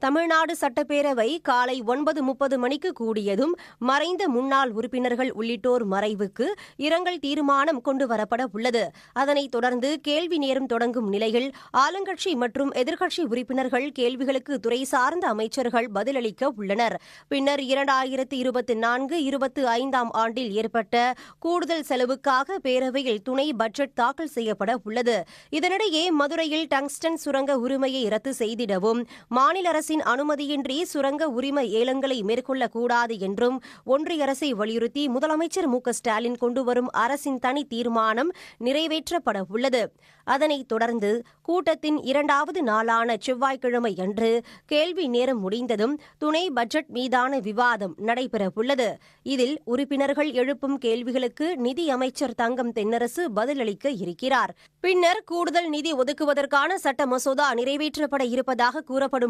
தமிழ்நாடு சட்டப்பேரவை காலை 9:30 மணிக்கு கூடியதும் மறைந்த முன்னாள் உறுப்பினர்கள் உள்ளிட்டோர் மறைவுக்கு இரங்கல் தீர்மானம் கொண்டுவரப்பட உள்ளது. அதனைத் தொடர்ந்து கேள்வி நேரம் தொடங்கும் நிலையில் ஆளுங்கட்சி மற்றும் எதிர்க்கட்சி உறுப்பினர்கள் கேள்விகளுக்கு துறை சார்ந்த அமைச்சர்கள் பதிலளிக்க உள்ளனர். பின்னர் 2024-25 ஆண்டில் ஏற்பட்ட கூடுதல் செலவுக்காக பேரவையில் துணை பட்ஜெட் தாக்கல் செய்யப்பட உள்ளது. இதனிடையே மதுரையில் டங்ஸ்டன் சுரங்க உரிமையை ரத்து செய்திடவும் மாநில அரசின் அனுமதியின்றி சுரங்க உரிமை ஏலங்களை மேற்கொள்ளக்கூடாது என்றும் ஒன்றிய அரசை வலியுறுத்தி முதலமைச்சர் மு.க.ஸ்டாலின் கொண்டுவரும் அரசின் தனி தீர்மானம் நிறைவேற்றப்பட உள்ளது. அதனைத் தொடர்ந்து கூட்டத்தின் 2வது நாளான செவ்வாய்க்கிழமை அன்று கேள்வி நேரம் முடிந்ததும் துணை பட்ஜெட் மீதான விவாதம் நடைபெறவுள்ளது. இதில் உறுப்பினர்கள் எழுப்பும் கேள்விகளுக்கு நிதி அமைச்சர் தங்கம் தென்னரசு பதிலளிக்க இருக்கிறார். பின்னர் கூடுதல் நிதி ஒதுக்குவதற்கான சட்ட மசோதா நிறைவேற்றப்பட இருப்பதாக கூறப்படும்